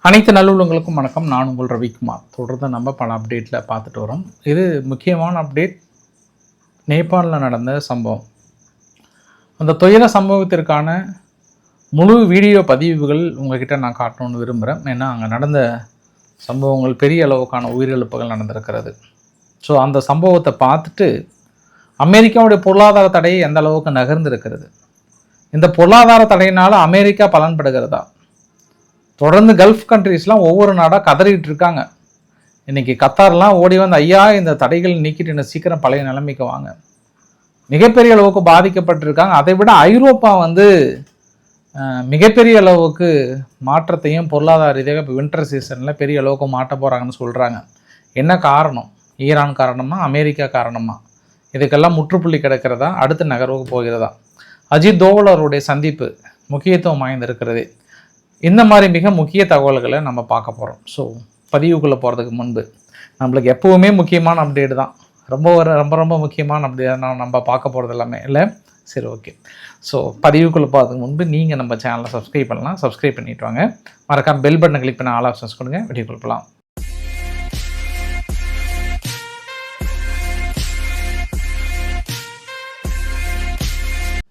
அனைத்து நல்லுள்ளங்களுக்கும் வணக்கம். நான் உங்கள் ரவிக்குமார். தொடர்ந்து நம்ம பல அப்டேட்டில் பார்த்துட்டு வரோம். இது முக்கியமான அப்டேட். நேபாளில் நடந்த சம்பவம். அந்த துயர சம்பவத்திற்கான முழு வீடியோ பதிவுகள் உங்ககிட்ட நான் காட்டணும்னு விரும்புகிறேன். ஏன்னா அங்கே நடந்த சம்பவங்கள் பெரிய அளவுக்கான உயிரிழப்புகள் நடந்திருக்கிறது. ஸோ அந்த சம்பவத்தை பார்த்துட்டு அமெரிக்காவுடைய பொருளாதார தடை எந்த அளவுக்கு நகர்ந்திருக்கிறது, இந்த பொருளாதார தடையினால் அமெரிக்கா பலன்படுகிறதா, தொடர்ந்து கல்ஃப் கண்ட்ரீஸ்லாம் ஒவ்வொரு நாடாக கதறிட்டு இருக்காங்க. இன்றைக்கி கத்தார்லாம் ஓடி வந்து ஐயா இந்த தடைகள் நீக்கிட்டு இன்னும் சீக்கிரம் பழைய நிலைமைக்கு வாங்க. மிகப்பெரிய அளவுக்கு பாதிக்கப்பட்டிருக்காங்க. அதை விட ஐரோப்பா வந்து மிகப்பெரிய அளவுக்கு மாற்றத்தையும் பொருளாதார ரீதியாக இப்போ வின்டர் சீசனில் பெரிய அளவுக்கு மாட்ட போகிறாங்கன்னு சொல்கிறாங்க. என்ன காரணம்? ஈரான் காரணமா, அமெரிக்கா காரணமா? இதுக்கெல்லாம் முற்றுப்புள்ளி கிடக்கிறதா, அடுத்து நகர்வுக்கு போகிறதா? அஜித் தோவலருடைய சந்திப்பு முக்கியத்துவம் வாய்ந்திருக்கிறது. இந்த மாதிரி மிக முக்கிய தகவல்களை நம்ம பார்க்க போகிறோம். ஸோ பதிவுக்குள்ளே போகிறதுக்கு முன்பு நம்மளுக்கு எப்போவுமே முக்கியமான அப்டேட் தான், ரொம்ப முக்கியமான அப்டேட் நம்ம பார்க்க போகிறது எல்லாமே இல்லை. சரி, ஓகே. ஸோ பதிவுக்குள்ளே போகிறதுக்கு முன்பு நீங்கள் நம்ம சேனலை சப்ஸ்கிரைப் பண்ணலாம். சப்ஸ்கிரைப் பண்ணிட்டு வாங்க. மறக்காம பெல் பட்டனை கிளிக் பண்ண ஆல் ஆப்ஷன்ஸ் கொடுங்க. வீடியோ கொடுக்கலாம்.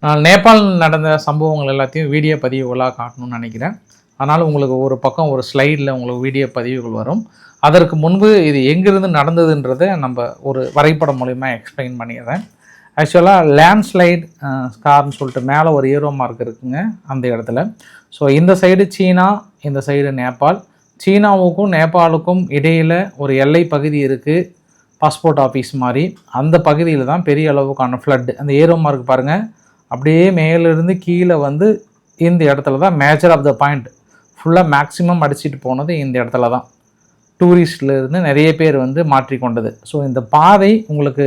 நான் நேபாள் நடந்த சம்பவங்கள் எல்லாத்தையும் வீடியோ பதிவுகளாக காட்டணும்னு நினைக்கிறேன். அதனால் உங்களுக்கு ஒரு பக்கம் ஒரு ஸ்லைடில் உங்களுக்கு வீடியோ பதிவுகள் வரும். அதற்கு முன்பு இது எங்கேருந்து நடந்ததுன்றதை நம்ம ஒரு வரைபடம் மூலிமா எக்ஸ்பிளைன் பண்ணிடுறேன். ஆக்சுவலாக லேண்ட்ஸ்லைட் ஸ்கார்னு சொல்லிட்டு மேலே ஒரு ஏரோ மார்க் இருக்குங்க அந்த இடத்துல. ஸோ இந்த சைடு சீனா, இந்த சைடு நேபாள். சீனாவுக்கும் நேபாளுக்கும் இடையில் ஒரு எல்லை பகுதி இருக்குது, பாஸ்போர்ட் ஆஃபீஸ் மாதிரி. அந்த பகுதியில் தான் பெரிய அளவுக்கான ஃப்ளட். அந்த ஏரோ மார்க் பாருங்கள், அப்படியே மேலேருந்து கீழே வந்து இந்த இடத்துல தான் மேஜர் ஆஃப் த பாயிண்ட் ஃபுல்லாக மேக்ஸிமம் அடிச்சுட்டு போனது இந்த இடத்துல தான். டூரிஸ்ட்லேருந்து நிறைய பேர் வந்து மாற்றிக்கொண்டது. ஸோ இந்த பாதை உங்களுக்கு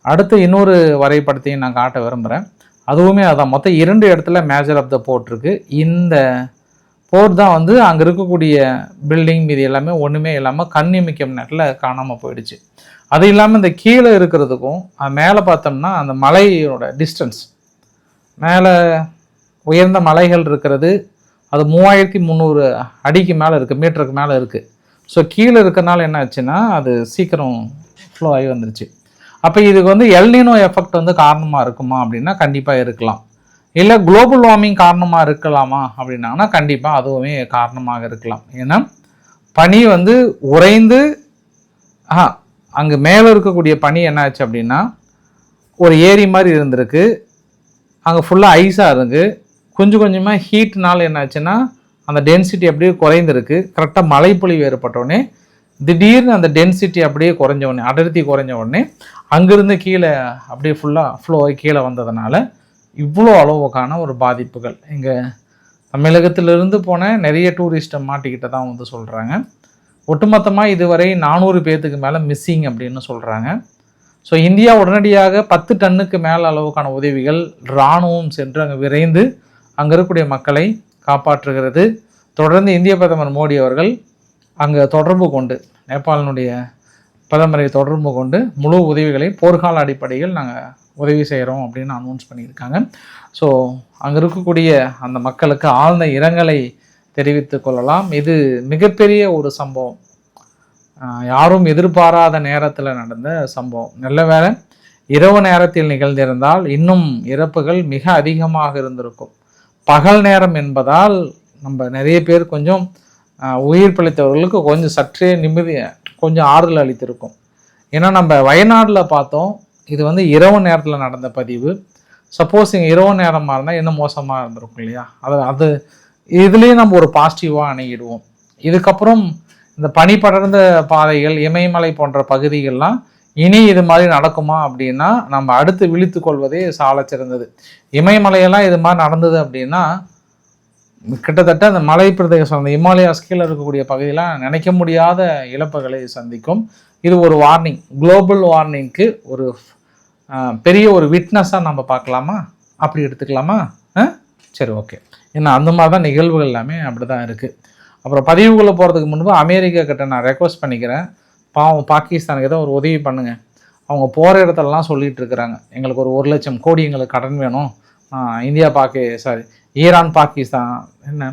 அடுத்த இன்னொரு வரைபடத்தையும் நான் காட்ட விரும்புகிறேன். அதுவுமே அதான். மொத்தம் 2 இடத்துல மேஜர் ஆஃப் த போர்ட் இருக்குது. இந்த போர்ட் தான் வந்து அங்கே இருக்கக்கூடிய பில்டிங் மீது எல்லாமே ஒன்றுமே இல்லாமல் கண்ணிமிக்கும் நேரத்தில் காணாமல் போயிடுச்சு. அது இல்லாமல் இந்த கீழே இருக்கிறதுக்கும் மேலே பார்த்தோம்னா அந்த மலையோட டிஸ்டன்ஸ், மேலே உயர்ந்த மலைகள் இருக்கிறது, அது 3300 அடிக்கு மேலே இருக்குது, மீட்டருக்கு மேலே இருக்குது. ஸோ கீழே இருக்கிறனால என்ன ஆச்சுன்னா அது சீக்கிரம் ஃப்ளோ ஆகி வந்துருச்சு. அப்போ இதுக்கு வந்து எல்னினோ எஃபெக்ட் வந்து காரணமாக இருக்குமா அப்படின்னா கண்டிப்பாக இருக்கலாம். இல்லை குளோபல் வார்மிங் காரணமாக இருக்கலாமா அப்படின்னாங்கன்னா கண்டிப்பாக அதுவுமே காரணமாக இருக்கலாம். ஏன்னா பனி வந்து உறைந்து அங்கே மேலே இருக்கக்கூடிய பனி என்ன ஆச்சு அப்படின்னா ஒரு ஏரி மாதிரி இருந்திருக்கு, அங்கே ஃபுல்லாக ஐஸாக இருக்கு. கொஞ்சம் கொஞ்சமாக ஹீட்னால என்ன ஆச்சுன்னா அந்த டென்சிட்டி அப்படியே குறைந்திருக்கு. கரெக்டாக மழைப்பொழிவு ஏற்பட்டோடனே திடீர்னு அந்த டென்சிட்டி அப்படியே குறைஞ்ச உடனே, அடர்த்தி குறைஞ்ச உடனே அங்கேருந்து கீழே அப்படியே ஃபுல்லாக ஃப்ளோ ஆகி கீழே வந்ததுனால இவ்வளோ அளவுக்கான ஒரு பாதிப்புகள். இங்கே தமிழகத்திலிருந்து போன நிறைய டூரிஸ்ட்டை மாட்டிக்கிட்ட தான் வந்து சொல்கிறாங்க. ஒட்டுமொத்தமாக இதுவரை 400 பேர்த்துக்கு மேலே மிஸ்ஸிங் அப்படின்னு சொல்கிறாங்க. ஸோ இந்தியா உடனடியாக 10 டன்னுக்கு மேலே அளவுக்கான உதவிகள் இராணுவம் சென்று அங்கே விரைந்து அங்கே இருக்கக்கூடிய மக்களை காப்பாற்றுகிறது. தொடர்ந்து இந்திய பிரதமர் மோடி அவர்கள் அங்கே தொடர்பு கொண்டு, நேபாளினுடைய பிரதமரை தொடர்பு கொண்டு முழு உதவிகளை போர்க்கால அடிப்படையில் நாங்கள் உதவி செய்கிறோம் அப்படின்னு அனௌன்ஸ் பண்ணியிருக்காங்க. ஸோ அங்கே இருக்கக்கூடிய அந்த மக்களுக்கு ஆழ்ந்த இரங்கலை தெரிவித்து கொள்ளலாம். இது மிகப்பெரிய ஒரு சம்பவம், யாரும் எதிர்பாராத நேரத்தில் நடந்த சம்பவம். நல்ல வேளை இரவு நேரத்தில் நிகழ்ந்திருந்தால் இன்னும் இறப்புகள் மிக அதிகமாக இருந்திருக்கும். பகல் நேரம் என்பதால் நம்ம நிறைய பேர் கொஞ்சம் உயிர் பிழைத்தவர்களுக்கு கொஞ்சம் சற்றே நிம்மதி, கொஞ்சம் ஆறுதல் அளித்திருக்கும். ஏன்னா நம்ம வயநாட்டில் பார்த்தோம், இது வந்து இரவு நேரத்தில் நடந்த பதிவு. சப்போஸ் இங்கே இரவு நேரமாக இருந்தால் இன்னும் மோசமாக இருந்திருக்கும் இல்லையா? அது இதுலேயும் நம்ம ஒரு பாசிட்டிவாக அணுகிடுவோம். இதுக்கப்புறம் இந்த பனி படர்ந்த பாதைகள், இமயமலை போன்ற பகுதிகள்லாம் இனி இது மாதிரி நடக்குமா அப்படின்னா நம்ம அடுத்து விழித்து கொள்வதே சால சிறந்தது. இமயமலையெல்லாம் இது மாதிரி நடந்தது அப்படின்னா கிட்டத்தட்ட அந்த மலை பிரதேசம், அந்த இமாலயாஸ் கீழே இருக்கக்கூடிய பகுதியெல்லாம் நினைக்க முடியாத இழப்புகளை சந்திக்கும். இது ஒரு வார்னிங், குளோபல் வார்னிங்க்கு ஒரு பெரிய ஒரு விட்னஸாக நம்ம பார்க்கலாமா, அப்படி எடுத்துக்கலாமா? சரி, ஓகே. ஏன்னா அந்த மாதிரி தான் நிகழ்வுகள் எல்லாமே அப்படி தான் இருக்குது. அப்புறம் பதிவுக்குள்ளே போகிறதுக்கு முன்பு அமெரிக்கா கிட்ட நான் ரெக்வஸ்ட் பண்ணிக்கிறேன், பாவம் பாகிஸ்தானுக்கு ஏதோ ஒரு உதவி பண்ணுங்கள். அவங்க போகிற இடத்துலலாம் சொல்லிகிட்டு இருக்கிறாங்க, எங்களுக்கு ஒரு 1 லட்சம் கோடி எங்களுக்கு கடன் வேணும். ஈரான் பாகிஸ்தான் என்ன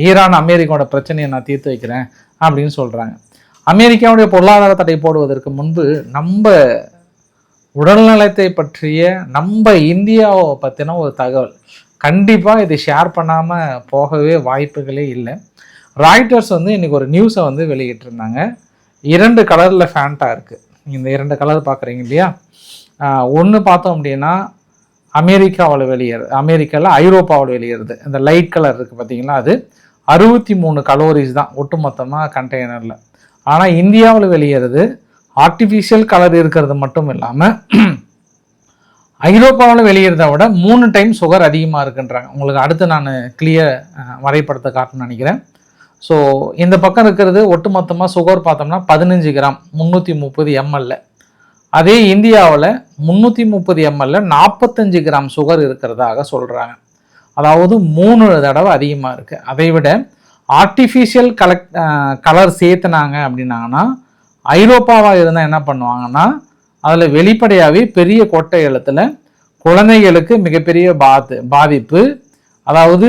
ஈரான் அமெரிக்காவோட பிரச்சனையை நான் தீர்த்து வைக்கிறேன் அப்படின்னு சொல்கிறாங்க. அமெரிக்காவுடைய பொருளாதார தடை போடுவதற்கு முன்பு நம்ம உடல்நலத்தை பற்றிய நம்ம இந்தியாவை பற்றின ஒரு தகவல் கண்டிப்பாக இதை ஷேர் பண்ணாமல் போகவே வாய்ப்புகளே இல்லை. ராய்ட்டர்ஸ் வந்து இன்றைக்கி ஒரு நியூஸை வந்து வெளியிட்டிருந்தாங்க. 2 கலரில் ஃபேண்ட்டாக இருக்குது. இந்த 2 கலர் பார்க்குறீங்க இல்லையா? ஒன்று பார்த்தோம் அப்படின்னா அமெரிக்காவில் அமெரிக்காவில் ஐரோப்பாவில் வெளியேறுது. இந்த லைட் கலர் இருக்குது பார்த்தீங்களா, அது 63 கலோரிஸ் தான் ஒட்டுமொத்தமாக கண்டெய்னரில். ஆனால் இந்தியாவில் வெளியேறுது ஆர்டிஃபிஷியல் கலர் இருக்கிறது மட்டும் இல்லாமல் ஐரோப்பாவில் வெளியேறதை விட 3 டைம் சுகர் அதிகமாக இருக்குன்றாங்க. உங்களுக்கு அடுத்து நான் கிளியர் வரைபடத்தை காட்டணும்னு நினைக்கிறேன். ஸோ இந்த பக்கம் இருக்கிறது ஒட்டுமொத்தமாக சுகர் பார்த்தோம்னா 15 கிராம் 330 ml. அதே இந்தியாவில் 330 ml 45 கிராம் சுகர் இருக்கிறதாக சொல்கிறாங்க. அதாவது 3 தடவை அதிகமாக இருக்குது. அதை விட ஆர்டிஃபிஷியல் கலர் சேர்த்துனாங்க அப்படின்னாங்கன்னா ஐரோப்பாவாக இருந்தால் என்ன பண்ணுவாங்கன்னா அதில் வெளிப்படையாகவே பெரிய கொட்டை எழுத்தில் குழந்தைகளுக்கு மிகப்பெரிய பாதிப்பு. அதாவது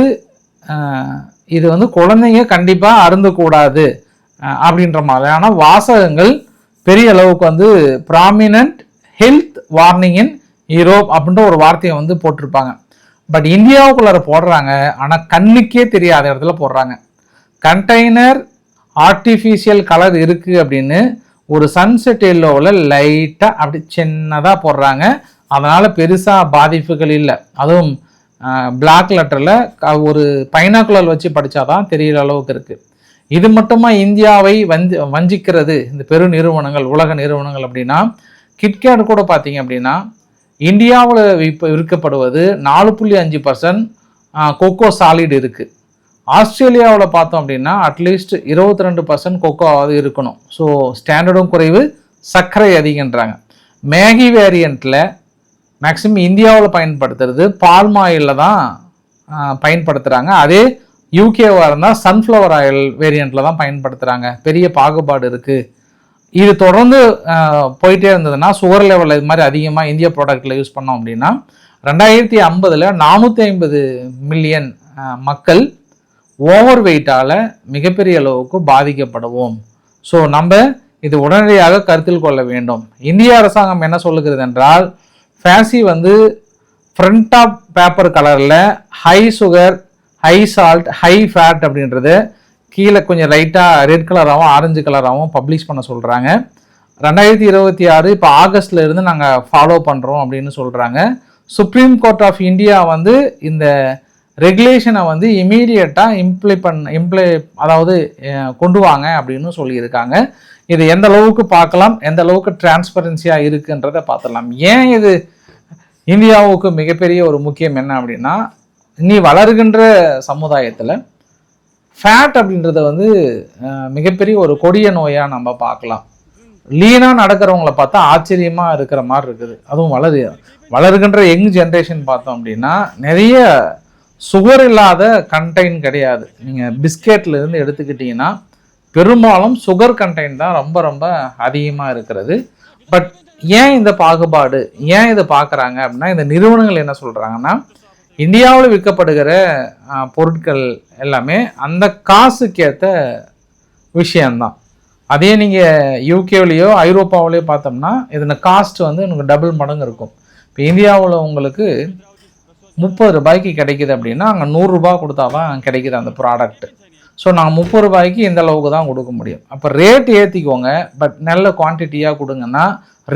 இது வந்து குழந்தைங்க கண்டிப்பாக அருந்தக்கூடாது அப்படின்ற மாதிரியான வாசகங்கள் பெரிய அளவுக்கு வந்து prominent health warning in Europe அப்படின்ற ஒரு வார்த்தையை வந்து போட்டிருப்பாங்க. பட் இந்தியாவுக்குள்ளார போடுறாங்க, ஆனால் கண்ணுக்கே தெரியாத இடத்துல போடுறாங்க. கண்டெய்னர் ஆர்டிஃபிஷியல் கலர் இருக்குது அப்படின்னு ஒரு சன்செட் எல்லோவில் லைட்டாக அப்படி சின்னதாக போடுறாங்க. அதனால் பெருசாக பாதிப்புகள் இல்லை. அதுவும் பிளாக் லெட்டரில் ஒரு பைனாக்குலர் வச்சு படித்தாதான் தெரிகிற அளவுக்கு இருக்குது. இது மட்டுமா இந்தியாவை வஞ்சிக்கிறது இந்த பெரு நிறுவனங்கள், உலக நிறுவனங்கள் அப்படின்னா கிட்கேட் கூட பார்த்தீங்க அப்படின்னா இந்தியாவில் இப்போ விற்கப்படுவது 4.5% கொக்கோ சாலிட் இருக்குது. ஆஸ்திரேலியாவில் பார்த்தோம் அப்படின்னா அட்லீஸ்ட் 22% கொக்கோவாவது இருக்கணும். ஸோ ஸ்டாண்டர்டும் குறைவு, சர்க்கரை அதிகன்றாங்க. மேகி வேரியண்ட்டில் மேக்ஸிமம் இந்தியாவில் பயன்படுத்துறது பால்ம் ஆயிலில் தான் பயன்படுத்துகிறாங்க. அதே யூகேவாக இருந்தால் சன்ஃப்ளவர் ஆயில் வேரியண்ட்டில் தான் பயன்படுத்துகிறாங்க. பெரிய பாகுபாடு இருக்குது. இது தொடர்ந்து போயிட்டே இருந்ததுன்னா சுகர் லெவல் இது மாதிரி அதிகமாக இந்திய ப்ராடக்டில் யூஸ் பண்ணோம் அப்படின்னா 2050 450 மில்லியன் மக்கள் ஓவர் வெயிட்டால் மிகப்பெரிய அளவுக்கு பாதிக்கப்படுவோம். ஸோ நம்ம இது உடனடியாக கருத்தில் கொள்ள வேண்டும். இந்திய அரசாங்கம் என்ன சொல்லுகிறது என்றால் ஃபேசி வந்து ஃப்ரண்ட் ஆஃப் பேப்பர் கலரில் high sugar, high salt, high fat அப்படின்றது கீழே கொஞ்சம் லைட்டாக ரெட் கலராகவும் ஆரஞ்சு கலராகவும் பப்ளிஷ் பண்ண சொல்கிறாங்க. 2026 இப்போ ஆகஸ்ட்ல இருந்து நாங்கள் ஃபாலோ பண்ணுறோம் அப்படின்னு சொல்கிறாங்க. சுப்ரீம் கோர்ட் ஆஃப் இந்தியா வந்து இந்த ரெகுலேஷனை வந்து இமீடியட்டாக அதாவது கொண்டு வாங்க அப்படின்னு சொல்லியிருக்காங்க. இது எந்த அளவுக்கு பார்க்கலாம், எந்த அளவுக்கு டிரான்ஸ்பரன்சியாக இருக்குன்றதை பார்த்துடலாம். ஏன் இது இந்தியாவுக்கு மிகப்பெரிய ஒரு முக்கியம் என்ன அப்படின்னா, இனி வளர்கின்ற சமுதாயத்தில் ஃபேட் அப்படின்றத வந்து மிகப்பெரிய ஒரு கொடிய நோயாக நம்ம பார்க்கலாம். லீனாக நடக்கிறவங்கள பார்த்தா ஆச்சரியமாக இருக்கிற மாதிரி இருக்குது. அதுவும் வளர்கின்ற யங் ஜென்ரேஷன் பார்த்தோம் அப்படின்னா நிறைய சுகர் இல்லாத கண்டெய்ன் கிடையாது. நீங்கள் பிஸ்கெட்லேருந்து எடுத்துக்கிட்டிங்கன்னா பெரும்பாலும் சுகர் கண்டெய்ன் தான் ரொம்ப ரொம்ப அதிகமாக இருக்கிறது. பட் ஏன் இந்த பாகுபாடு, ஏன் இதை பார்க்குறாங்க அப்படின்னா, இந்த நிறுவனங்கள் என்ன சொல்கிறாங்கன்னா இந்தியாவில் விற்கப்படுகிற பொருட்கள் எல்லாமே அந்த காசுக்கேற்ற விஷயந்தான். அதே நீங்கள் யூகேவிலையோ ஐரோப்பாவிலையோ பார்த்தோம்னா இதன் காஸ்ட் வந்து எனக்கு டபுள் மடங்கு இருக்கும். இப்போ இந்தியாவில் உங்களுக்கு 30 ரூபாய்க்கு கிடைக்கிது அப்படின்னா அங்கே 100 ரூபாய் கொடுத்தா தான் கிடைக்கிது அந்த ப்ராடக்ட். ஸோ நாங்கள் 30 ரூபாய்க்கு இந்த அளவுக்கு தான் கொடுக்க முடியும். அப்போ ரேட் ஏற்றிக்கோங்க, பட் நல்ல குவான்டிட்டியாக கொடுங்கன்னா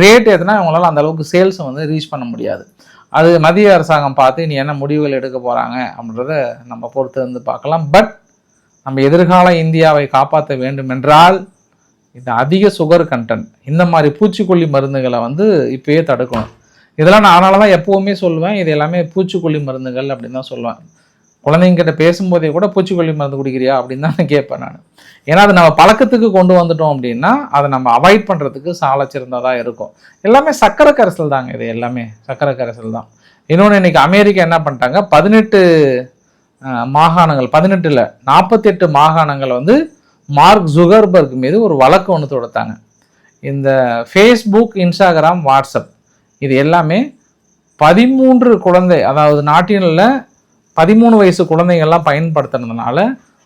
ரேட் ஏற்றினா அவங்களால அந்த அளவுக்கு சேல்ஸை வந்து ரீச் பண்ண முடியாது. அது மத்திய அரசாங்கம் பார்த்து இனி என்ன முடிவுகள் எடுக்க போகிறாங்க அப்படின்றத நம்ம பொறுத்து வந்து பார்க்கலாம். பட் நம்ம எதிர்கால இந்தியாவை காப்பாற்ற வேண்டும் என்றால் இந்த அதிக சுகர் கண்டென்ட், இந்த மாதிரி பூச்சிக்கொல்லி மருந்துகளை வந்து இப்போயே தடுக்கணும். இதெல்லாம் நான் அதனால தான் எப்போவுமே சொல்லுவேன், இது எல்லாமே பூச்சிக்கொல்லி மருந்துகள் அப்படின்னு தான் சொல்லுவேன். குழந்தைங்கிட்ட பேசும்போதே கூட பூச்சிக்கொல்லி மருந்து குடிக்கிறியா அப்படின்னு தான் கேட்பேன் நான். ஏன்னா அது நம்ம பழக்கத்துக்கு கொண்டு வந்துட்டோம் அப்படின்னா அதை நம்ம அவாய்ட் பண்ணுறதுக்கு சால சிறந்ததாக இருக்கும். எல்லாமே சக்கரை கரைசல் தாங்க, இது எல்லாமே சக்கரை கரைசல் தான். இன்னொன்று இன்னைக்கு அமெரிக்கா என்ன பண்ணிட்டாங்க, 18 மாகாணங்கள், 18 இல்லை 48 மாகாணங்கள் வந்து மார்க் ஜுகர்பர்க் மீது ஒரு வழக்கு ஒன்று தொடுத்தாங்க. இந்த ஃபேஸ்புக், இன்ஸ்டாகிராம், வாட்ஸ்அப் இது எல்லாமே 13 குழந்தை, அதாவது நாட்டினில் 13 வயசு குழந்தைகள்லாம் பயன்படுத்துறதுனால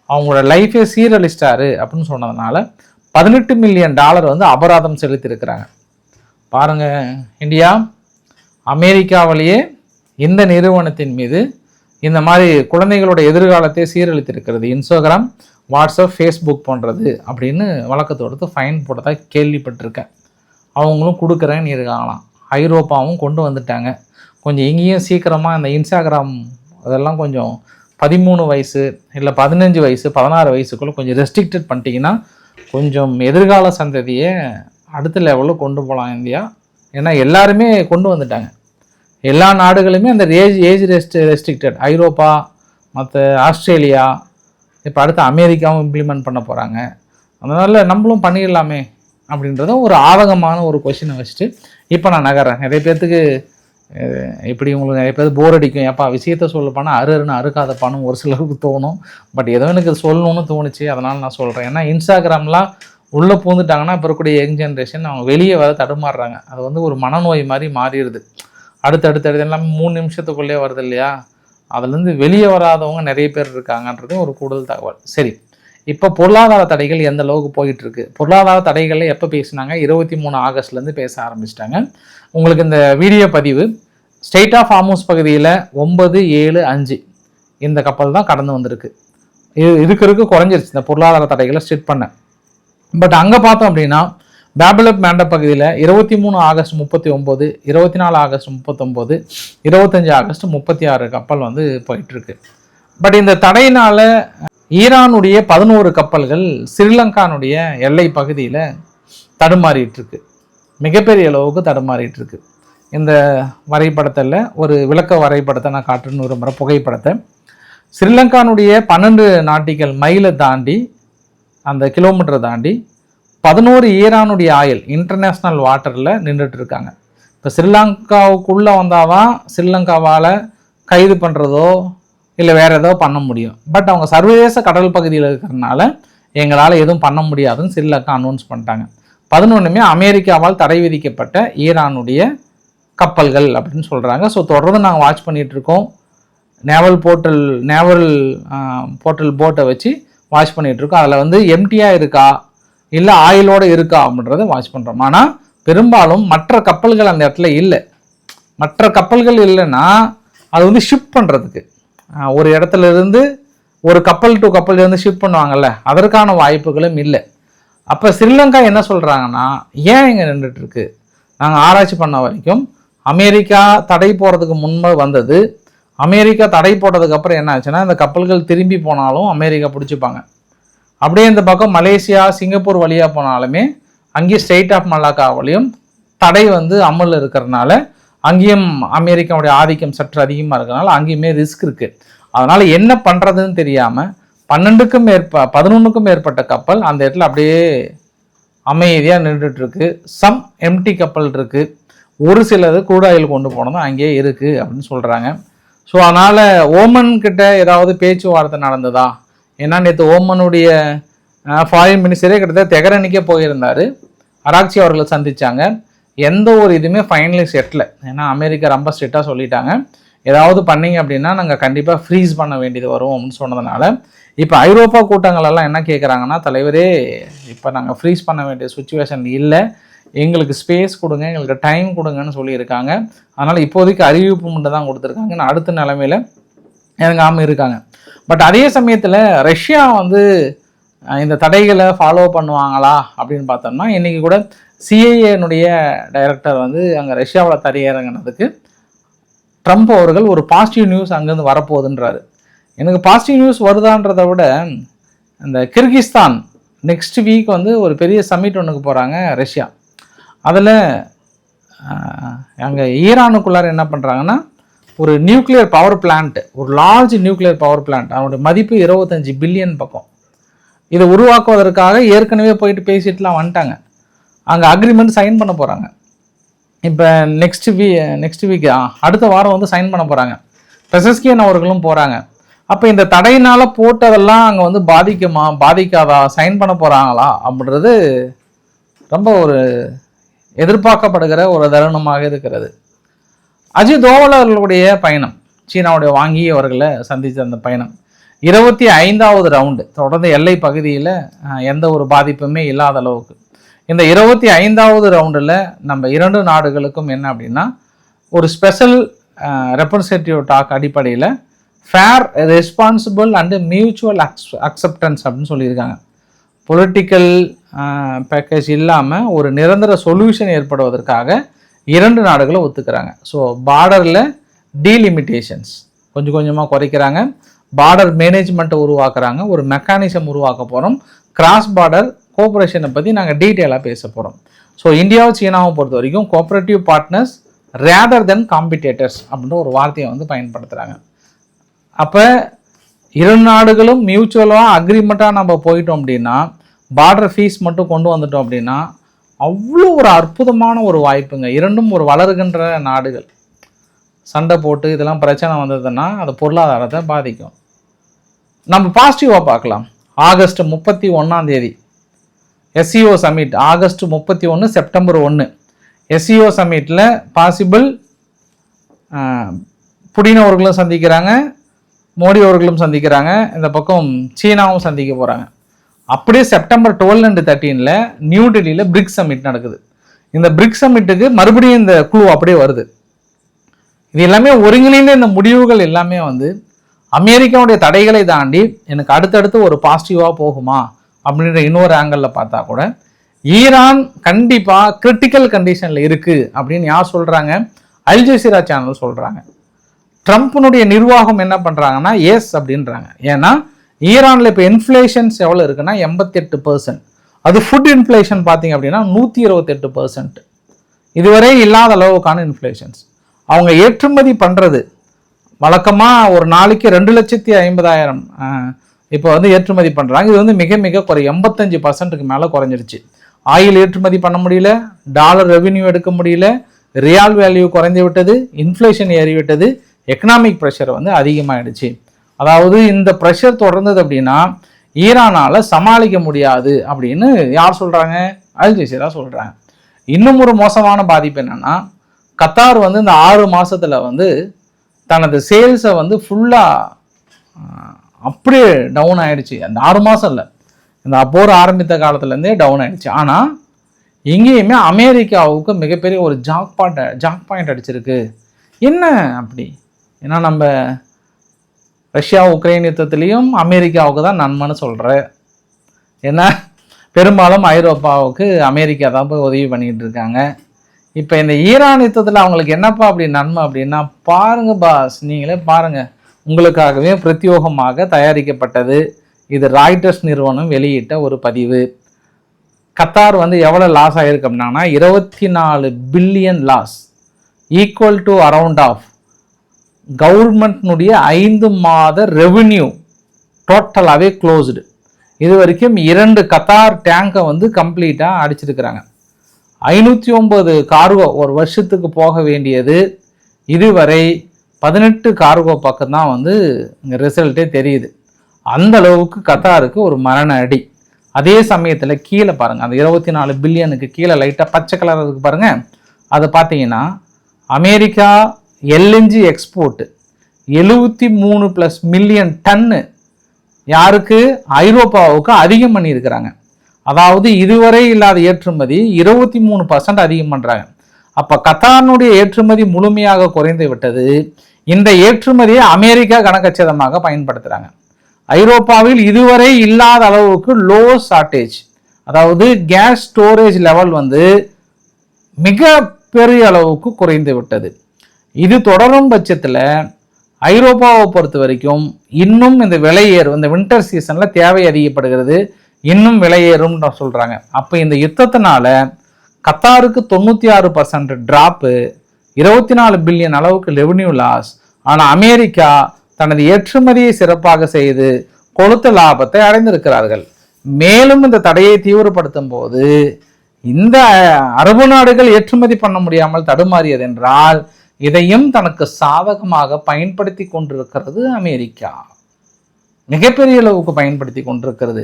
அவங்களோட லைஃபே சீரழிச்சிட்டாரு அப்படின்னு சொன்னதுனால $18 மில்லியன் வந்து அபராதம் செலுத்தியிருக்கிறாங்க. பாருங்கள், இந்தியா அமெரிக்காவிலேயே இந்த நிறுவனத்தின் மீது இந்த மாதிரி குழந்தைகளோட எதிர்காலத்தை சீரழித்திருக்கிறது, இன்ஸ்டாகிராம், வாட்ஸ்அப், ஃபேஸ்புக் போன்றது அப்படின்னு வழக்கு தொடுத்து ஃபைன் போட்டதாக கேள்விப்பட்டிருக்கேன். அவங்களும் கொடுக்குறேன்னு இருக்காங்களாம். ஐரோப்பாவும் கொண்டு வந்துட்டாங்க. கொஞ்சம் எங்கேயும் சீக்கிரமாக இந்த இன்ஸ்டாகிராம் அதெல்லாம் கொஞ்சம் 13 வயசு இல்லை 15 வயசு 16 வயசுக்குள்ளே கொஞ்சம் ரெஸ்ட்ரிக்டட் பண்ணிட்டீங்கன்னா கொஞ்சம் எதிர்கால சந்ததியை அடுத்த லெவலில் கொண்டு போகலாம் இந்தியா. ஏன்னா எல்லாருமே கொண்டு வந்துட்டாங்க. எல்லா நாடுகளுமே அந்த ஏஜ் ரெஸ்ட்ரிக்டட், ஐரோப்பா, மற்ற ஆஸ்திரேலியா, இப்போ அடுத்து அமெரிக்காவும் இம்ப்ளிமெண்ட் பண்ண போகிறாங்க. அதனால் நம்மளும் பண்ணிடலாமே அப்படின்றத ஒரு ஆதகமான ஒரு கொஷினை வச்சுட்டு இப்போ நான் நகர்றேன். நிறைய பேர்த்துக்கு இப்படி உங்களுக்கு நிறைய பேர் போர் அடிக்கும், ஏப்பா விஷயத்த சொல்லப்பானா அருன்னு அறுக்காதப்பான்னு ஒரு சிலருக்கு தோணும். பட் ஏதோ எனக்கு சொல்லணும்னு தோணுச்சு, அதனால் நான் சொல்கிறேன். ஏன்னா இன்ஸ்டாகிராம்லாம் உள்ளே பூந்துட்டாங்கன்னா இப்போ இருக்கக்கூடிய யங் ஜென்ரேஷன் அவங்க வெளியே வர தடுமாறுறாங்க. அது வந்து ஒரு மனநோய் மாதிரி மாறிடுது. அடுத்தடுத்து எல்லாம் 3 நிமிஷத்துக்குள்ளே வருது இல்லையா? அதுலேருந்து வெளியே வராதவங்க நிறைய பேர் இருக்காங்கன்றது ஒரு கூடுதல் தகவல். சரி, இப்போ பொருளாதார தடைகள் எந்த அளவுக்கு போயிட்டுருக்கு? பொருளாதார தடைகளில் எப்போ பேசினாங்க? 23 ஆகஸ்ட்லேருந்து பேச ஆரம்பிச்சிட்டாங்க. உங்களுக்கு இந்த வீடியோ பதிவு ஸ்ட்ரெய்ட் ஆஃப் ஹார்முஸ் பகுதியில் 975 இந்த கப்பல் தான் கடந்து வந்திருக்கு. இதுக்கு குறைஞ்சிருச்சு இந்த பொருளாதார தடைகளை ஸ்ட்ரிட் பண்ண. பட் அங்கே பார்த்தோம் அப்படின்னா பேபிலப் மேண்டப் பகுதியில் 23 ஆகஸ்ட் 39, 24 ஆகஸ்ட் 39, 25 ஆகஸ்ட் 36 கப்பல் வந்து போயிட்டுருக்கு. பட் இந்த தடையினால் ஈரானுடைய 11 கப்பல்கள் ஸ்ரீலங்கானுடைய எல்லை பகுதியில் தடுமாறிட்டுருக்கு. மிகப்பெரிய அளவுக்கு தடுமாறிட்டுருக்கு. இந்த வரைபடத்தில் ஒரு விளக்க வரைபடத்தை நான் காட்டுன்னு விரும்புகிற புகைப்படத்தை. ஸ்ரீலங்கானுடைய 12 நாட்டிக்கல் மைலை தாண்டி, அந்த கிலோமீட்டரை தாண்டி 11 ஈரானுடைய ஆயில் இன்டர்நேஷ்னல் வாட்டரில் நின்றுட்டு இருக்காங்க. இப்போ ஸ்ரீலங்காவுக்குள்ளே வந்தாதான் ஸ்ரீலங்காவால் கைது பண்ணுறதோ இல்லை வேறு ஏதோ பண்ண முடியும். பட் அவங்க சர்வதேச கடல் பகுதியில் இருக்கிறதுனால எங்களால் எதுவும் பண்ண முடியாதுன்னு ஸ்ரீலங்கா அனௌன்ஸ் பண்ணிட்டாங்க. 11மே அமெரிக்காவால் தடை விதிக்கப்பட்ட ஈரானுடைய கப்பல்கள் அப்படின்னு சொல்கிறாங்க. ஸோ தொடர்ந்து நாங்கள் வாட்ச் பண்ணிகிட்ருக்கோம். நேவல் போர்ட்டல் போட்டை வச்சு வாட்ச் பண்ணிகிட்ருக்கோம். அதில் வந்து எம்டியாக இருக்கா இல்லை ஆயிலோடு இருக்கா அப்படின்றத வாட்ச் பண்ணுறோம். ஆனால் பெரும்பாலும் மற்ற கப்பல்கள் அந்த இடத்துல இல்லை. மற்ற கப்பல்கள் இல்லைன்னா அது வந்து ஷிப் பண்ணுறதுக்கு ஒரு இடத்துல இருந்து ஒரு கப்பல் டு கப்பல் இருந்து ஷிப் பண்ணுவாங்கல்ல, அதற்கான வாய்ப்புகளும் இல்லை. அப்போ ஸ்ரீலங்கா என்ன சொல்கிறாங்கன்னா, ஏன் இங்கே நின்றுட்டுருக்கு? நாங்கள் ஆராய்ச்சி பண்ண வரைக்கும் அமெரிக்கா தடை போகிறதுக்கு முன்பு வந்தது. அமெரிக்கா தடை போட்டதுக்கப்புறம் என்ன ஆச்சுன்னா, இந்த கப்பல்கள் திரும்பி போனாலும் அமெரிக்கா பிடிச்சிப்பாங்க. அப்படியே இந்த பக்கம் மலேசியா, சிங்கப்பூர் வழியாக போனாலுமே அங்கேயும் ஸ்ட்ரெய்ட் ஆஃப் மலாக்காவிலையும் தடை வந்து அமலில் இருக்கிறதுனால அங்கேயும் அமெரிக்காவுடைய ஆதிக்கம் சற்று அதிகமாக இருக்கிறதுனால அங்கேயுமே ரிஸ்க் இருக்குது. அதனால் என்ன பண்ணுறதுன்னு தெரியாமல் 11க்கும் மேற்பட்ட கப்பல் அந்த இடத்துல அப்படியே அமைதியாக நின்றுட்டுருக்கு. சம் எம்டி கப்பல் இருக்குது. ஒரு சிலது crude oil கொண்டு போனதும் அங்கேயே இருக்குது அப்படின்னு சொல்கிறாங்க. ஸோ அதனால் ஓமன் கிட்ட ஏதாவது பேச்சுவார்த்தை நடந்ததா? ஏன்னா நேற்று ஓமனுடைய ஃபாரின் மினிஸ்டரே கிட்டத்தட்ட தெஹரானுக்கே போயிருந்தார். அராக்சி அவர்களை சந்தித்தாங்க. எந்த ஒரு இதுவுமே ஃபைனலி செட்டில். ஏன்னா அமெரிக்கா ரொம்ப ஸ்ட்ரிக்டாக சொல்லிட்டாங்க, ஏதாவது பண்ணிங்க அப்படின்னா நாங்கள் கண்டிப்பாக ஃப்ரீஸ் பண்ண வேண்டியது வரும் அப்படின்னு சொன்னதுனால இப்போ ஐரோப்பா கூட்டங்களெல்லாம் என்ன கேட்குறாங்கன்னா, தலைவரே இப்போ நாங்கள் ஃப்ரீஸ் பண்ண வேண்டிய சுச்சுவேஷன் இல்லை, எங்களுக்கு ஸ்பேஸ் கொடுங்க, எங்களுக்கு டைம் கொடுங்கன்னு சொல்லியிருக்காங்க. அதனால் இப்போதைக்கு அறிவிப்பு மட்டும் தான் கொடுத்துருக்காங்க. அடுத்த நிலைமையில் இறங்காமல் இருக்காங்க. பட் அதே சமயத்தில் ரஷ்யா வந்து இந்த தடைகளை ஃபாலோ பண்ணுவாங்களா அப்படின்னு பார்த்தோம்னா, இன்றைக்கி கூட சிஐஏனுடைய டைரக்டர் வந்து அங்கே ரஷ்யாவில் தரையிறங்கினதுக்கு ட்ரம்ப் அவர்கள் ஒரு பாசிட்டிவ் நியூஸ் அங்கேருந்து வரப்போகுதுன்றாரு. எனக்கு பாசிட்டிவ் நியூஸ் வருதான்றதை விட இந்த கிர்கிஸ்தான் நெக்ஸ்ட் வீக் வந்து ஒரு பெரிய சம்மிட் ஒன்றுக்கு போகிறாங்க ரஷ்யா. அதில் அங்கே ஈரானுக்குள்ளார என்ன பண்ணுறாங்கன்னா, ஒரு நியூக்ளியர் பவர் பிளான்ட், ஒரு லார்ஜ் நியூக்ளியர் பவர் பிளான்ட், அதோட மதிப்பு 25 பில்லியன் பக்கம். இதை உருவாக்குவதற்காக ஏற்கனவே போயிட்டு பேசிட்டுலாம் வந்துட்டாங்க. அங்கே அக்ரிமெண்ட் சைன் பண்ண போகிறாங்க. இப்போ நெக்ஸ்ட் வீக் அடுத்த வாரம் வந்து சைன் பண்ண போகிறாங்க. பெசஸ்கியன் அவர்களும் போகிறாங்க. அப்போ இந்த தடையினால் போட்டதெல்லாம் அங்கே வந்து பாதிக்குமா பாதிக்காதா, சைன் பண்ண போகிறாங்களா அப்படின்றது ரொம்ப ஒரு எதிர்பார்க்கப்படுகிற ஒரு தருணமாக இருக்கிறது. அஜித் தோவல் அவர்களுடைய பயணம், சீனாவுடைய வாங்கி அவர்களை சந்தித்த அந்த பயணம், 25வது ரவுண்டு தொடர்ந்து எல்லை பகுதியில் எந்த ஒரு பாதிப்புமே இல்லாத அளவுக்கு இந்த 25வது ரவுண்டில் நம்ம 2 நாடுகளுக்கும் என்ன அப்படின்னா ஒரு ஸ்பெஷல் ரெப்ரசன்டேட்டிவ் டாக் அடிப்படையில் fair, responsible and mutual acceptance அப்படின்னு சொல்லியிருக்காங்க. பொலிட்டிக்கல் பேக்கேஜ் இல்லாமல் ஒரு நிரந்தர சொல்யூஷன் ஏற்படுவதற்காக 2 நாடுகளும் ஒத்துக்கிறாங்க. ஸோ பார்டரில் டீலிமிட்டேஷன்ஸ் கொஞ்சம் கொஞ்சமாக குறைக்கிறாங்க, பார்டர் மேனேஜ்மெண்ட்டை உருவாக்குறாங்க, ஒரு மெக்கானிசம் உருவாக்க போகிறோம், கிராஸ் பார்டர் கோஆப்ரேஷனை பற்றி நாங்கள் டீட்டெயிலாக பேச போகிறோம். ஸோ இந்தியாவும் சீனாவும் பொறுத்த வரைக்கும் கோஆப்ரேட்டிவ் பார்ட்னர்ஸ் ரேதர் தென் காம்படிட்டர்ஸ் அப்படின்ற ஒரு வார்த்தையை வந்து பயன்படுத்துகிறாங்க. அப்போ 2 நாடுகளும் மியூச்சுவலாக அக்ரிமெண்ட்டாக நம்ம போயிட்டோம் அப்படின்னா, பார்டர் ஃபீஸ் மட்டும் கொண்டு வந்துட்டோம் அப்படின்னா அவ்வளோ ஒரு அற்புதமான ஒரு வாய்ப்புங்க. 2ம் ஒரு வளருகின்ற நாடுகள். சண்டை போட்டு இதெல்லாம் பிரச்சனை வந்ததுன்னா அது பொருளாதாரத்தை பாதிக்கும். நம்ம பாசிட்டிவாக பார்க்கலாம். August 31 SCO summit, August 31 September 1 SCO சமிட்டில் பாசிபிள் புடின் அவர்களும் சந்திக்கிறாங்க, மோடி அவர்களும் சந்திக்கிறாங்க, இந்த பக்கம் சீனாவும் சந்திக்க போகிறாங்க. அப்படியே செப்டம்பர் 12 and 13 நியூ டெல்லியில் பிரிக்ஸ் சமிட் நடக்குது. இந்த பிரிக்ஸ் சமிட்டுக்கு மறுபடியும் இந்த குழு அப்படியே வருது. இது எல்லாமே ஒருங்கிணைந்த இந்த முடிவுகள் எல்லாமே வந்து அமெரிக்காவுடைய தடைகளை தாண்டி எனக்கு அடுத்தடுத்து ஒரு பாசிட்டிவாக போகுமா அப்படின்ற இன்னொரு ஆங்கிளில் பார்த்தா கூட ஈரான் கண்டிப்பாக கிரிட்டிக்கல் கண்டிஷனில் இருக்குது அப்படின்னு யார் சொல்கிறாங்க? அல் ஜசீரா சேனல் சொல்கிறாங்க. ட்ரம்ப்னுடைய நிர்வாகம் என்ன பண்ணுறாங்கன்னா எஸ் அப்படின்றாங்க. ஏன்னா ஈரானில் இப்போ இன்ஃப்ளேஷன்ஸ் எவ்வளோ இருக்குன்னா 88%. அது ஃபுட் இன்ஃப்ளேஷன் பார்த்தீங்க அப்படின்னா 128%. இதுவரை இல்லாத அளவுக்கான இன்ஃப்ளேஷன்ஸ். அவங்க ஏற்றுமதி பண்ணுறது வழக்கமாக ஒரு நாளைக்கு 2,50,000 இப்போ வந்து ஏற்றுமதி பண்ணுறாங்க. இது வந்து மிக மிக 85%க்கு மேலே குறைஞ்சிருச்சு. ஆயில் ஏற்றுமதி பண்ண முடியல, டாலர் ரெவென்யூ எடுக்க முடியல, ரியால் வேல்யூ குறைந்து விட்டது, இன்ஃப்ளேஷன் ஏறிவிட்டது, எக்கனாமிக் ப்ரெஷர் வந்து அதிகமாகிடுச்சு. அதாவது இந்த ப்ரெஷர் தொடர்ந்தது அப்படின்னா ஈரானால் சமாளிக்க முடியாது அப்படின்னு யார் சொல்கிறாங்க? அல் ஜசீரா சொல்கிறாங்க. இன்னும் ஒரு மோசமான பாதிப்பு என்னென்னா, கத்தார் வந்து இந்த 6 மாதத்தில் வந்து தனது சேல்ஸை வந்து ஃபுல்லாக அப்படியே டவுன் ஆகிடுச்சு. அந்த 6 மாதம் இல்லை, இந்த போர் ஆரம்பித்த காலத்துலேருந்தே டவுன் ஆகிடுச்சு. ஆனால் எங்கேயுமே அமெரிக்காவுக்கு மிகப்பெரிய ஒரு ஜாக் பாயிண்ட் அடிச்சிருக்கு. என்ன அப்படி? ஏன்னா நம்ம ரஷ்யா உக்ரைன் யுத்தத்துலேயும் அமெரிக்காவுக்கு தான் நன்மைன்னு சொல்கிறேன். ஏன்னா பெரும்பாலும் ஐரோப்பாவுக்கு அமெரிக்கா தான் போய் உதவி பண்ணிகிட்டு இருக்காங்க. இப்போ இந்த ஈரான் யுத்தத்தில் அவங்களுக்கு என்னப்பா அப்படி நன்மை அப்படின்னா, பாருங்க பாஸ், நீங்களே பாருங்கள், உங்களுக்காகவே பிரத்யோகமாக தயாரிக்கப்பட்டது. இது ராய்டர்ஸ் நிறுவனம் வெளியிட்ட ஒரு பதிவு. கத்தார் வந்து எவ்வளோ லாஸ் ஆகிருக்கு அப்படின்னா 24 billion loss, equal to around half கவர்மெண்ட்னுடைய 5 மாத ரெவென்யூ டோட்டலாகவே க்ளோஸ்டு. இது வரைக்கும் 2 கத்தார் டேங்கை வந்து கம்ப்ளீட்டாக அடிச்சிருக்கிறாங்க. 509 கார்கோ ஒரு வருஷத்துக்கு போக வேண்டியது இதுவரை 18 கார்கோ பக்கம் தான் வந்து இங்கே ரிசல்ட்டே தெரியுது. அந்த அளவுக்கு கத்தாருக்கு ஒரு மரண அடி. அதே சமயத்தில் கீழே பாருங்கள், அந்த 24 பில்லியனுக்கு கீழே லைட்டாக பச்சை கலர் இருக்கு பாருங்கள், அதை பார்த்தீங்கன்னா அமெரிக்கா எல்என்ஜி எக்ஸ்போர்ட்டு 73+ மில்லியன் டன்னு யாருக்கு? ஐரோப்பாவுக்கு அதிகம் பண்ணியிருக்கிறாங்க. அதாவது இதுவரை இல்லாத ஏற்றுமதி 23% அதிகம் பண்ணுறாங்க. அப்போ கத்தாரினுடைய ஏற்றுமதி முழுமையாக குறைந்து விட்டது. இந்த ஏற்றுமதியை அமெரிக்கா கணக்கச்சிதமாக பயன்படுத்துகிறாங்க. ஐரோப்பாவில் இதுவரை இல்லாத அளவுக்கு லோ ஷார்ட்டேஜ், அதாவது கேஸ் ஸ்டோரேஜ் லெவல் வந்து மிக பெரிய அளவுக்கு குறைந்து விட்டது. இது தொடரும் பட்சத்தில் ஐரோப்பாவை பொறுத்த வரைக்கும் இன்னும் இந்த விலையேறும், இந்த வின்டர் சீசனில் தேவை அதிகப்படுகிறது, இன்னும் விலையேறும்னு சொல்கிறாங்க. அப்போ இந்த யுத்தத்தினால கத்தாருக்கு 96% ட்ராப்பு, 24 பில்லியன் அளவுக்கு ரெவென்யூ லாஸ். ஆனால் அமெரிக்கா தனது ஏற்றுமதியை சிறப்பாக செய்து கொளுத்த லாபத்தை அடைந்திருக்கிறார்கள். மேலும் இந்த தடையை தீவிரப்படுத்தும் போது இந்த அரபு நாடுகள் ஏற்றுமதி பண்ண முடியாமல் தடுமாறியது என்றால் இதையும் தனக்கு சாதகமாக பயன்படுத்தி கொண்டிருக்கிறது அமெரிக்கா. மிகப்பெரிய அளவுக்கு பயன்படுத்தி கொண்டிருக்கிறது.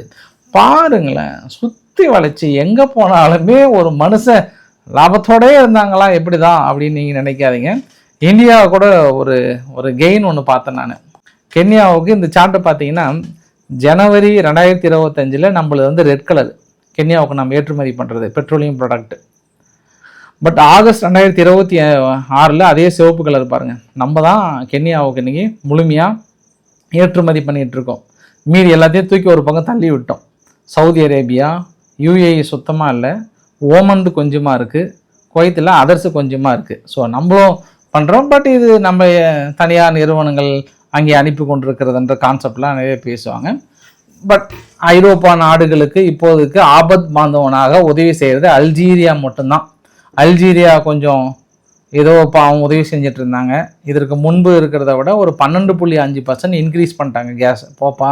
பாருங்களேன், சுற்றி வளைச்சி எங்கே போனாலுமே ஒரு மனுஷன் லாபத்தோடே இருந்தாங்களா எப்படிதான் அப்படின்னு நீங்கள் நினைக்காதீங்க. இந்தியா கூட ஒரு கெயின் ஒன்று பார்த்தேன் நான். கென்யாவுக்கு இந்த சார்ட்டை பார்த்தீங்கன்னா ஜனவரி 2025 நம்மளது வந்து ரெட் கலர், கென்யாவுக்கு நம்ம ஏற்றுமதி பண்ணுறது பெட்ரோலியம் ப்ராடக்ட். பட் ஆகஸ்ட் 2026 அதே சிவப்பு கலர் பாருங்கள், நம்ம தான் கென்யாவுக்கு இன்றைக்கி முழுமையாக ஏற்றுமதி பண்ணிகிட்டு இருக்கோம். மீதி எல்லாத்தையும் தூக்கி ஒரு பக்கம் தள்ளி விட்டோம். சவுதி அரேபியா, யூஏஇ சுத்தமாக இல்லை, ஓமந்து கொஞ்சமாக இருக்குது, குவைத்தில் அதர்ஸு கொஞ்சமாக இருக்குது. ஸோ நம்மளும் பண்ணுறோம். பட் இது நம்ம தனியார் நிறுவனங்கள் அங்கே அனுப்பி கொண்டிருக்கிறதுன்ற கான்செப்ட்லாம் நிறைய பேசுவாங்க. பட் ஐரோப்பா நாடுகளுக்கு இப்போதைக்கு ஆபத் பாந்தவனாக உதவி செய்கிறது அல்ஜீரியா மட்டும்தான். அல்ஜீரியா கொஞ்சம் ஏதோ அவங்க உதவி செஞ்சுட்டு இருந்தாங்க. இதற்கு முன்பு இருக்கிறத விட ஒரு 12.5% இன்க்ரீஸ் பண்ணிட்டாங்க கேஸ். போப்பா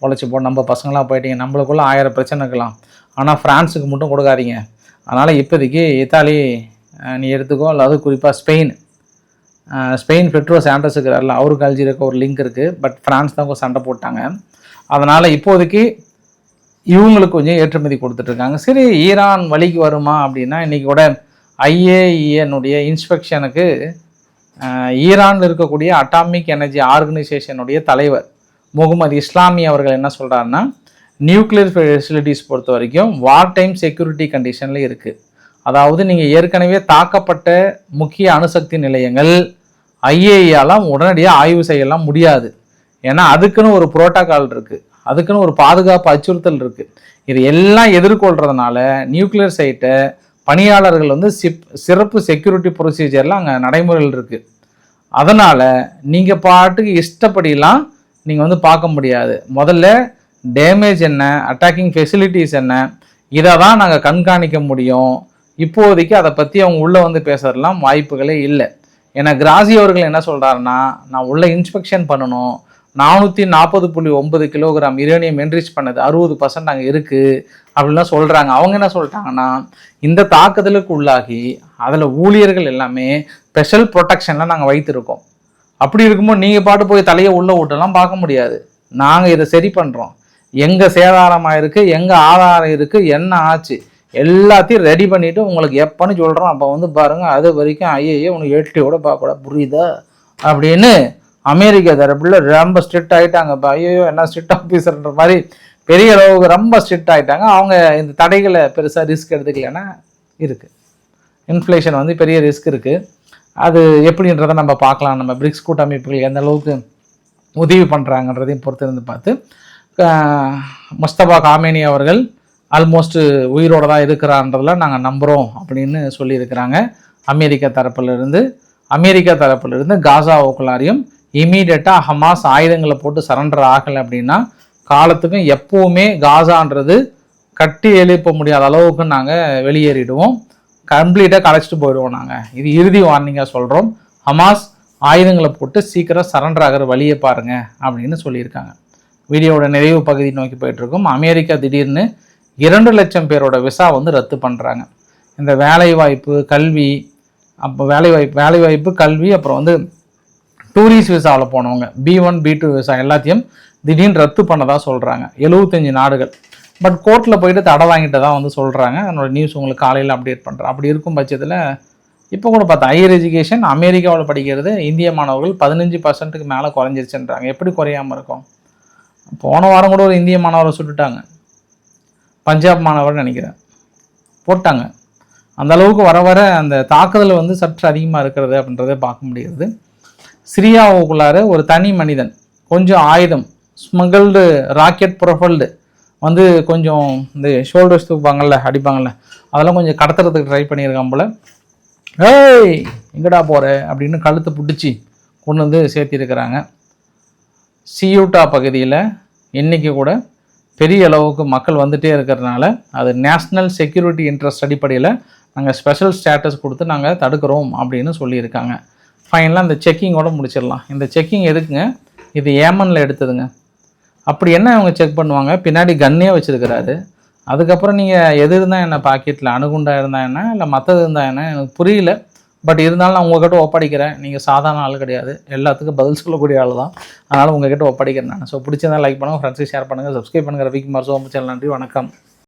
பொழைச்சி போ, நம்ம பசங்களாம் போயிட்டீங்க, நம்மளுக்குள்ள 1000 பிரச்சனை இருக்கலாம், ஆனால் ஃப்ரான்ஸுக்கு மட்டும் கொடுக்காதீங்க. அதனால் இப்போதைக்கு இத்தாலி நீ எடுத்துக்கோ, அல்லது குறிப்பாக ஸ்பெயின் பெட்ரோ சாண்டஸ் இருக்கிறார்ல, அவருக்கு அல்ஜீரியாவுக்கு ஒரு லிங்க் இருக்குது. பட் ஃப்ரான்ஸ் தான் கொஞ்சம் சண்டை போட்டாங்க. அதனால் இப்போதைக்கு இவங்களுக்கு கொஞ்சம் ஏற்றுமதி கொடுத்துட்ருக்காங்க. சரி, ஈரான் வழிக்கு வருமா அப்படின்னா, இன்றைக்கி கூட IAEA இன்ஸ்பெக்ஷனுக்கு ஈரானில் இருக்கக்கூடிய அட்டாமிக் எனர்ஜி ஆர்கனைசேஷனுடைய தலைவர் முகமது இஸ்லாமி அவர்கள் என்ன சொல்கிறாருன்னா, நியூக்ளியர் ஃபெசிலிட்டிஸ் பொறுத்த வரைக்கும் வார் டைம் செக்யூரிட்டி கண்டிஷனில் இருக்குது. அதாவது நீங்கள் ஏற்கனவே தாக்கப்பட்ட முக்கிய அணுசக்தி நிலையங்கள் IAEAலாம் உடனடியாக ஆய்வு செய்யலாம் முடியாது. ஏன்னா அதுக்குன்னு ஒரு புரோட்டோகால் இருக்குது, அதுக்குன்னு ஒரு பாதுகாப்பு அச்சுறுத்தல் இருக்குது. இது எல்லாம் எதிர்கொள்கிறதுனால நியூக்ளியர் சைட்டை பணியாளர்கள் வந்து சிறப்பு செக்யூரிட்டி ப்ரொசீஜர்லாம் அங்கே நடைமுறையில் இருக்குது. அதனால் நீங்கள் பாட்டுக்கு இஷ்டப்படிலாம் நீங்கள் வந்து பார்க்க முடியாது. முதல்ல டேமேஜ் என்ன, அட்டாக்கிங் ஃபெசிலிட்டிஸ் என்ன, இதை தான் நாங்கள் கண்காணிக்க முடியும். இப்போதைக்கு அதை பற்றி அவங்க உள்ளே வந்து பேசுறதுலாம் வாய்ப்புகளே இல்லை. ஏன்னா கிராசி அவர்கள் என்ன சொல்கிறாருன்னா, நான் உள்ள இன்ஸ்பெக்ஷன் பண்ணணும், 440.9 கிலோகிராம் யுரேனியம் என்ரிச் பண்ணது 60% அங்கே இருக்குது அப்படின்லாம் சொல்கிறாங்க. அவங்க என்ன சொல்லிட்டாங்கன்னா, இந்த தாக்குதலுக்கு உள்ளாகி அதில் ஊழியர்கள் எல்லாமே ஸ்பெஷல் ப்ரொடெக்ஷனில் நாங்கள் வைத்திருக்கோம். அப்படி இருக்கும்போது நீங்கள் பாட்டு போய் தலையை உள்ளே விட்டெல்லாம் பார்க்க முடியாது. நாங்கள் இதை சரி பண்ணுறோம், எங்கே சேதாரமாக இருக்குது, எங்கே ஆதாரம் இருக்குது, என்ன ஆச்சு எல்லாத்தையும் ரெடி பண்ணிவிட்டு உங்களுக்கு எப்போன்னு சொல்கிறோம். அப்போ வந்து பாருங்கள், அது வரைக்கும் ஐயோ உனக்கு ஏட்டியோட பார்க்கக்கூடாது, புரியுதா அப்படின்னு அமெரிக்கா தரப்புல ரொம்ப ஸ்ட்ரிக்ட் ஆகிட்டாங்க. இப்போ ஐயோ என்ன ஸ்ட்ரிக்ட் ஆஃபீஸர்ன்ற மாதிரி பெரிய அளவுக்கு ரொம்ப ஸ்ட்ரிக்ட் ஆகிட்டாங்க. அவங்க இந்த தடைகளை பெருசாக ரிஸ்க் எடுத்துக்கலைன்னா இருக்குது. இன்ஃப்ளேஷன் வந்து பெரிய ரிஸ்க் இருக்குது. அது எப்படின்றத நம்ம பார்க்கலாம். நம்ம பிரிக்ஸ் கூட்டமைப்புகள் எந்த அளவுக்கு உதவி பண்ணுறாங்கன்றதையும் பொறுத்து இருந்து பார்த்து, முஸ்தபா காமேனி அவர்கள் ஆல்மோஸ்ட் உயிரோடு தான் இருக்கிறான்றதில் நாங்கள் நம்புகிறோம் அப்படின்னு சொல்லியிருக்கிறாங்க. அமெரிக்கா தரப்பிலிருந்து காசாவுக்குள்ளாரையும் இமீடியட்டாக ஹமாஸ் ஆயுதங்களை போட்டு சரண்டர் ஆகலை அப்படின்னா காலத்துக்கும் எப்போவுமே காசான்றது கட்டி எழுப்ப முடியாத அளவுக்கு நாங்கள் வெளியேறிடுவோம், கம்ப்ளீட்டாக கலைச்சிட்டு போயிடுவோம். நாங்கள் இது இறுதி வார்னிங்காக சொல்கிறோம். ஹமாஸ் ஆயுதங்களை போட்டு சீக்கிரம் சரண்டர் ஆகிற வழியை பாருங்கள் அப்படின்னு சொல்லியிருக்காங்க. வீடியோவோட நிறைவு பகுதி நோக்கி போயிட்டுருக்கோம். அமெரிக்கா திடீர்னு 2 லட்சம் பேரோட விசா வந்து ரத்து பண்ணுறாங்க. இந்த வேலைவாய்ப்பு, கல்வி, அப்போ வேலைவாய்ப்பு கல்வி, அப்புறம் வந்து டூரிஸ்ட் விசாவில் போனவங்க B1 B2 விசா எல்லாத்தையும் திடீர்னு ரத்து பண்ணதாக சொல்கிறாங்க 75 நாடுகள். பட் கோர்ட்டில் போயிட்டு தடை வாங்கிட்டு தான் வந்து சொல்கிறாங்க. என்னோட நியூஸ் உங்களுக்கு காலையில் அப்டேட் பண்ணுறேன். அப்படி இருக்கும் பட்சத்தில் இப்போ கூட பார்த்தா ஹையர் எஜுகேஷன் அமெரிக்காவில் படிக்கிறது இந்திய மாணவர்கள் 15% மேலே குறைஞ்சிருச்சுன்றாங்க. எப்படி குறையாமல் இருக்கும்? போன வாரம் கூட ஒரு இந்திய மாணவரை சுட்டுட்டாங்க, பஞ்சாப் மாணவர் நினைக்கிறேன், போட்டாங்க. அந்த அளவுக்கு வர வர அந்த தாக்குதல் வந்து சற்று அதிகமாக இருக்கிறது அப்படின்றத பார்க்க முடியுது. சிரியாவுக்குள்ளார ஒரு தனி மனிதன் கொஞ்சம் ஆயுதம் ஸ்மகிள்டு ராக்கெட் ப்ரொஃபைல்டு வந்து கொஞ்சம் இந்த ஷோல்டர்ஸ் தூக்குப்பாங்கள்ல, அடிப்பாங்கள்ல, அதெல்லாம் கொஞ்சம் கடத்துறதுக்கு ட்ரை பண்ணியிருக்கான் போல். ஏய் எங்கடா போகிற அப்படின்னு கழுத்தை பிடிச்சி கொண்டு வந்து சேர்த்திருக்கிறாங்க. சியூட்டா பகுதியில் இன்றைக்கி கூட பெரிய அளவுக்கு மக்கள் வந்துகிட்டே இருக்கிறதுனால அது நேஷ்னல் செக்யூரிட்டி இன்ட்ரெஸ்ட் அடிப்படையில் நாங்கள் ஸ்பெஷல் ஸ்டேட்டஸ் கொடுத்து நாங்கள் தடுக்கிறோம் அப்படின்னு சொல்லியிருக்காங்க. ஃபைனலாக இந்த செக்கிங்கோடு முடிச்சிடலாம். இந்த செக்கிங் எதுக்குங்க? இது ஏமனில் எடுத்ததுங்க. அப்படி என்ன அவங்க செக் பண்ணுவாங்க? பின்னாடி கன்னே வச்சுருக்கிறாரு. அதுக்கப்புறம் நீங்கள் எது இருந்தால் என்ன, பாக்கெட்டில் அணுகுண்டா இருந்தால் என்ன, இல்லை மற்றது இருந்தால் என்ன, எனக்கு புரியல. பட் இருந்தாலும் நான் உங்கள்கிட்ட ஒப்படைக்கிறேன். நீங்கள் சாதாரண ஆள் கிடையாது, எல்லாத்துக்கும் பதில் சொல்லக்கூடிய ஆள் தான். அதனால் உங்கள்கிட்ட ஒப்படைக்கிறேன் நான். ஸோ பிடிச்சதான் லைக் பண்ணுங்கள், ஃப்ரெண்ட்ஸுக்கு ஷேர் பண்ணுங்கள், சப்ஸ்கிரைப் பண்ணுங்கள். ரவிக்குமார் சோமச்சல். நன்றி, வணக்கம்.